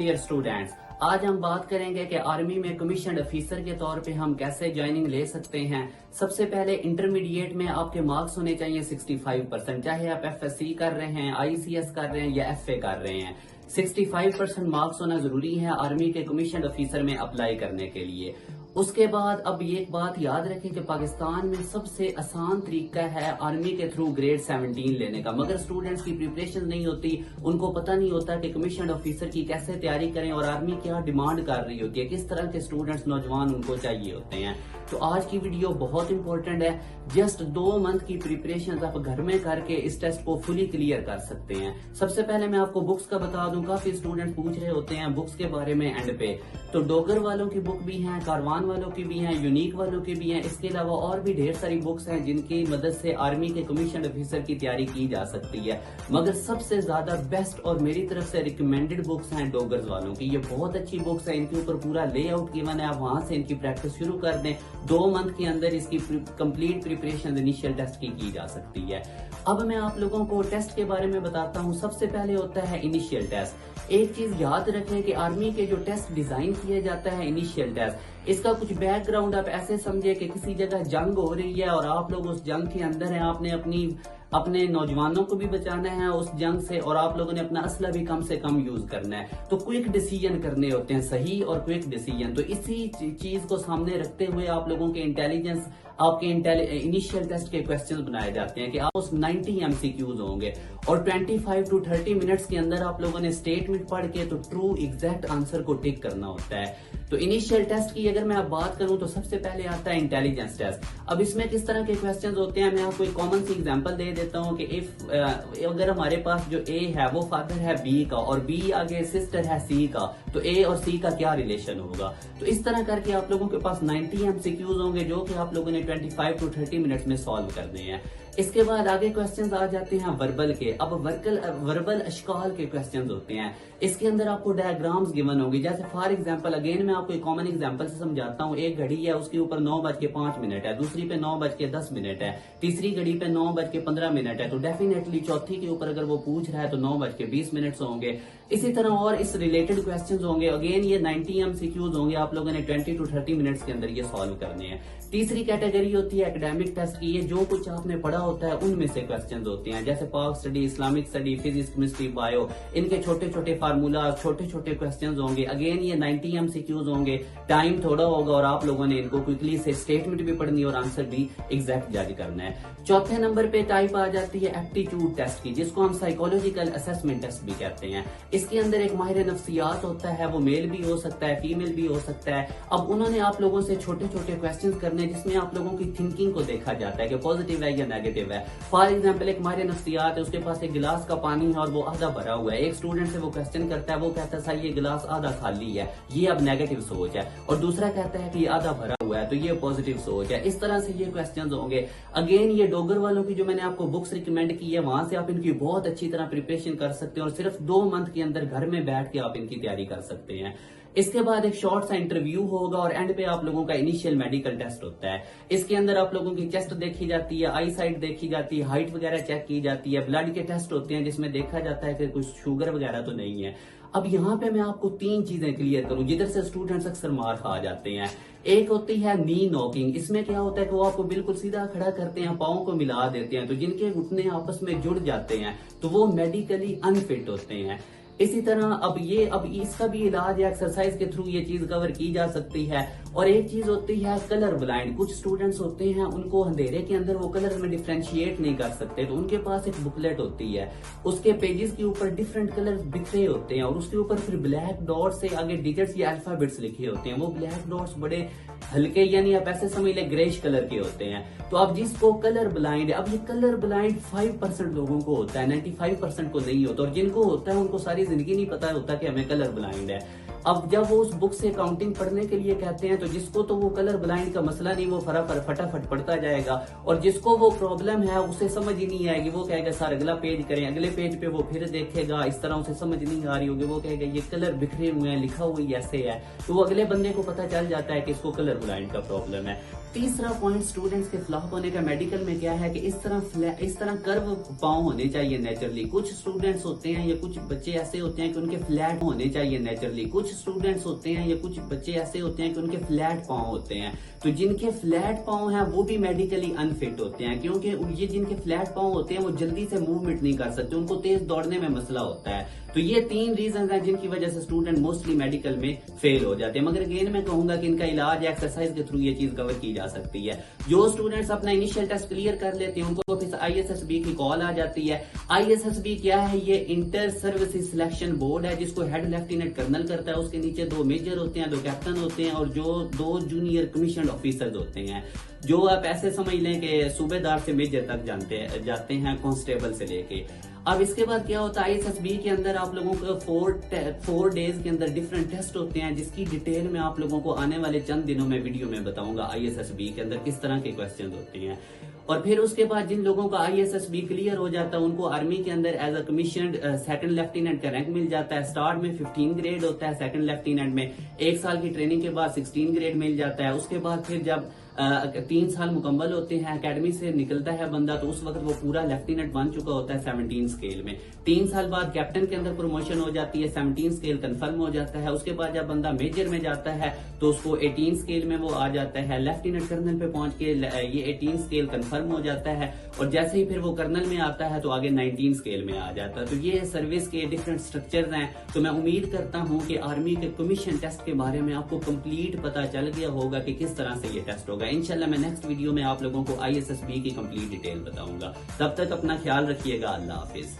Dear students, आज हम बात करेंगे कि आर्मी में कमीशन ऑफिसर के तौर पे हम कैसे ज्वाइनिंग ले सकते हैं। सबसे पहले इंटरमीडिएट में आपके मार्क्स होने चाहिए 65%, चाहे आप एफएससी कर रहे हैं, आईसीएस कर रहे हैं या एफए कर रहे हैं। 65% मार्क्स होना जरूरी है आर्मी के कमीशन ऑफिसर में अप्लाई करने के लिए। उसके बाद अब ये एक बात याद रखें कि पाकिस्तान में सबसे आसान तरीका है आर्मी के थ्रू ग्रेड 17 लेने का, मगर स्टूडेंट्स की प्रिपरेशन नहीं होती, उनको पता नहीं होता कि कमीशन ऑफिसर की कैसे तैयारी करें और आर्मी क्या डिमांड कर रही होती है, किस तरह के स्टूडेंट्स नौजवान उनको चाहिए होते हैं। तो आज की वीडियो बहुत इंपॉर्टेंट है। जस्ट 2 मंथ की प्रिपरेशन आप घर में करके इस टेस्ट को फुली क्लियर कर सकते हैं। सबसे पहले मैं आपको बुक्स का बता दूं, काफी स्टूडेंट पूछ रहे होते हैं बुक्स के बारे में एंड पे। तो डोगर वालों की बुक भी है, कारवान वालों की भी है, यूनिक वालों की भी है। इसके अलावा और भी ढेर सारी बुक्स हैं जिनकी मदद से आर्मी के कमीशन ऑफिसर की तैयारी की जा सकती है, मगर सबसे ज्यादा बेस्ट और मेरी तरफ से रिकमेंडेड बुक्स हैं डोगर्स वालों की। ये बहुत अच्छी बुक्स है, इनके ऊपर पूरा लेआउट गिवन है, आप वहां से इनकी प्रैक्टिस शुरू कर दें। 2 मंथ के अंदर इसकी कंप्लीट प्रिपरेशन इनिशियल टेस्ट की जा सकती है। अब मैं आप लोगों को टेस्ट के बारे में बताता हूं। सबसे पहले होता है इनिशियल टेस्ट। एक चीज याद रखें कि आर्मी के जो टेस्ट डिजाइन किया जाता है इनिशियल टेस्ट, इसका कुछ बैकग्राउंड आप ऐसे समझे कि किसी जगह जंग हो रही है और आप लोग उस जंग के अंदर हैं, आपने अपने नौजवानों को भी बचाना है उस जंग से और आप लोगों ने अपना असला भी कम से कम यूज करना है। तो क्विक डिसीजन करने होते हैं, सही और क्विक डिसीजन। तो इसी चीज को सामने रखते हुए आप लोगों के इंटेलिजेंस, आपके इनिशियल टेस्ट के क्वेश्चंस बनाए जाते हैं कि आप उस 90 एमसीक्यूज होंगे और 25 to 30 मिनट्स के अंदर आप लोगों ने स्टेटमेंट पढ़ के तो ट्रू एग्जैक्ट आंसर को टिक करना होता है। तो इनिशियल टेस्ट की अगर मैं बात करूं तो सबसे पहले आता है इंटेलिजेंस टेस्ट। अब इसमें किस तरह के क्वेश्चंस होते हैं, मैं आपको एक कॉमन सी एग्जांपल दे देता हूं कि अगर हमारे पास जो ए है वो फादर है बी का और बी आगे सिस्टर है सी का, तो ए और सी का क्या रिलेशन होगा। तो इस तरह करके आप लोगों के पास 90 एमसीक्यूज होंगे जो कि आप लोगों ने 25 to 30 मिनट्स में सॉल्व करने हैं। इसके बाद आगे क्वेश्चंस आ जाते हैं वर्बल के। अब वर्बल अशकाल के क्वेश्चंस होते हैं, इसके अंदर आपको डायग्राम्स गिवन होंगी। जैसे फॉर एग्जांपल अगेन मैं आपको एक कॉमन एग्जांपल से समझाता हूं। एक घड़ी है, उसके ऊपर 9:05 है, दूसरी पे 9:10 है, तीसरी घड़ी पे 9:15 है। तो डेफिनेटली चौथी के ऊपर अगर वो पूछ रहा है तो 9:20 होंगे। इसी तरह और इस रिलेटेड क्वेश्चंस होंगे। अगेन ये 90 एमसीक्यूज होंगे, आप लोगों ने 20 to 30 मिनट्स के अंदर ये सॉल्व करने हैं। तीसरी कैटेगरी होती है एकेडमिक टेस्ट की। ये जो कुछ आपने पढ़ा होता है उनमें से क्वेश्चंस होते हैं, जैसे पाक study, Islamic study, physics, chemistry, bio, इनके छोटे छोटे फार्मूला, छोटे छोटे क्वेश्चंस होंगे। अगेन ये 90 एमसीक्यूज होंगे, टाइम थोड़ा होगा और आप लोगों ने इनको क्विकली से स्टेटमेंट भी पढ़नी और आंसर भी एग्जैक्ट जज करना है। चौथे नंबर पे टाइप आ जाती है एप्टीट्यूड टेस्ट की, जिसको हम साइकोलॉजिकल असेसमेंट टेस्ट भी कहते हैं। इसके अंदर एक माहिर नफ्सियात होता है, वो मेल भी हो सकता है, फीमेल भी हो सकता है। अब उन्होंने आप लोगों से छोटे छोटे क्वेश्चन करने जिसमें आप लोगों की थिंकिंग को देखा जाता है कि पॉजिटिव है या नेगेटिव है। फॉर एग्जाम्पल एक माहिर नफ्सियात है, उसके पास एक गिलास का पानी है और वो आधा भरा हुआ है। एक स्टूडेंट से वो क्वेश्चन करता है, वो कहता है सर ये गिलास आधा खाली है, ये अब नेगेटिव सोच है, और दूसरा कहता है कि ये आधा भरा हुआ है तो ये पॉजिटिव सोच है। इस तरह से ये क्वेश्चंस होंगे। अगेन ये डोगर वालों की जो मैंने आपको बुक्स रिकमेंड की है, वहां से आप इनकी बहुत अच्छी तरह प्रिपरेशन कर सकते हैं और सिर्फ 2 मंथ के अंदर घर में बैठ के आप इनकी तैयारी कर सकते हैं। इसके बाद एक शॉर्ट सा इंटरव्यू होगा और एंड पे आप लोगों का इनिशियल मेडिकल टेस्ट होता है। इसके अंदर आप लोगों की चेस्ट देखी जाती है, आई साइट देखी जाती है, हाइट वगैरह चेक की जाती है, ब्लड के टेस्ट होते हैं जिसमें देखा जाता है कि कुछ शुगर वगैरह तो नहीं है। अब यहाँ पे मैं आपको 3 चीजें क्लियर करूं जिधर से स्टूडेंट्स अक्सर मार खा जाते हैं। एक होती है नी नॉकिंग। इसमें क्या होता है कि वो आपको बिल्कुल सीधा खड़ा करते हैं, पाँव को मिला देते हैं, तो जिनके घुटने आपस में जुड़ जाते हैं तो वो मेडिकली अनफिट होते हैं। इसी तरह अब इसका भी इलाज या एक्सरसाइज के थ्रू ये चीज कवर की जा सकती है। और एक चीज होती है कलर ब्लाइंड। कुछ स्टूडेंट्स होते हैं उनको अंधेरे के अंदर वो कलर में डिफ्रेंशिएट नहीं कर सकते, तो उनके पास एक बुकलेट होती है, उसके पेजेस के ऊपर डिफरेंट कलर बिखरे होते हैं और उसके ऊपर फिर ब्लैक डॉट से आगे डिजिट्स या अल्फाबेट्स लिखे होते हैं। वो ब्लैक डॉट्स बड़े हल्के यानी आप ऐसे समझ ले ग्रेश कलर के होते हैं। तो अब जिसको कलर ब्लाइंड है, अब ये कलर ब्लाइंड 5% लोगों को होता है, 95% को नहीं होता, और जिनको होता है उनको सारी जिंदगी नहीं पता होता कि हमें कलर ब्लाइंड है। अब जब वो उस बुक से काउंटिंग पढ़ने के लिए कहते हैं तो जिसको तो वो कलर ब्लाइंड का मसला नहीं, वो फटाफट पढ़ता जाएगा, और जिसको वो प्रॉब्लम है उसे समझ ही नहीं आएगी, वो कहेगा सर अगला पेज करें, अगले पेज पे वो फिर देखेगा, इस तरह उसे समझ नहीं आ रही होगी, वो कहेगा ये कलर बिखरे हुए हैं, लिखा हुआ ऐसे है, तो वो अगले बंदे को पता चल जाता है कि इसको कलर ब्लाइंड का प्रॉब्लम है। तीसरा पॉइंट स्टूडेंट्स के फ्लॉप होने का मेडिकल में क्या है कि इस तरह कर्व पाँव होने चाहिए नेचुरली। कुछ स्टूडेंट्स होते हैं या कुछ बच्चे ऐसे होते हैं कि उनके फ्लैट होने चाहिए नेचुरली। कुछ स्टूडेंट्स होते हैं या कुछ बच्चे ऐसे होते हैं कि उनके फ्लैट पाँव होते हैं। तो जिनके फ्लैट पाँव हैं वो भी मेडिकली अनफिट होते हैं, क्योंकि ये जिनके फ्लैट पाँव होते हैं वो जल्दी से मूवमेंट नहीं कर सकते, उनको तेज दौड़ने में मसला होता है। तो ये 3 रीजन हैं जिनकी वजह से स्टूडेंट मोस्टली मेडिकल में फेल हो जाते हैं। मगर अगेन मैं कहूंगा कि इनका इलाज एक्सरसाइज के थ्रू ये चीज कवर की जा सकती है। जो स्टूडेंट्स अपना इनिशियल टेस्ट क्लियर कर लेते हैं उनको फिर ISSB की कॉल आ जाती है। ISSB क्या है? ये इंटर सर्विसेज सिलेक्शन बोर्ड है जिसको हेड लेफ्टिनेंट कर्नल करता है। उसके नीचे 2 मेजर होते हैं, 2 कैप्टन होते हैं और जो 2 जूनियर कमीशन ऑफिसर होते हैं, जो आप ऐसे समझ लें कि सूबेदार से मेजर तक जाते हैं कांस्टेबल से लेके। अब इसके बाद क्या होता है, ISSB के अंदर आप लोगों को 4 डेज के अंदर डिफरेंट टेस्ट होते हैं, जिसकी डिटेल में आप लोगों को आने वाले चंद दिनों में वीडियो में बताऊंगा ISSB के अंदर किस तरह के क्वेश्चन होते हैं। और फिर उसके बाद जिन लोगों का ISSB क्लियर हो जाता है उनको आर्मी के अंदर as a commissioned second lieutenant का रैंक मिल जाता है। स्टार्ट में 15 ग्रेड होता है, सेकंड लेफ्टिनेंट में 1 साल की ट्रेनिंग के बाद 16 ग्रेड मिल जाता है। उसके बाद फिर जब 3 साल मुकम्मल होते हैं, एकेडमी से निकलता है बंदा, तो उस वक्त वो पूरा लेफ्टिनेंट बन चुका होता है 17 स्केल में। 3 साल बाद कैप्टन के अंदर प्रमोशन हो जाती है, 17 स्केल कंफर्म हो जाता है। उसके बाद जब बंदा मेजर में जाता है तो उसको 18 स्केल में वो आ जाता है। लेफ्टिनेंट कर्नल पे पहुंच के ये 18 स्केल कंफर्म हो जाता है और जैसे ही फिर वो कर्नल में आता है तो आगे 19 स्केल में आ जाता है। तो ये सर्विस के डिफरेंट स्ट्रक्चर्स हैं। तो मैं उम्मीद करता हूं कि आर्मी के कमीशन टेस्ट के बारे में आपको कंप्लीट पता चल गया होगा कि किस तरह से ये टेस्ट होगा। इंशाल्लाह मैं नेक्स्ट वीडियो में आप लोगों को ISSB की कंप्लीट डिटेल बताऊंगा। तब तक अपना ख्याल रखिएगा। अल्लाह हाफिज।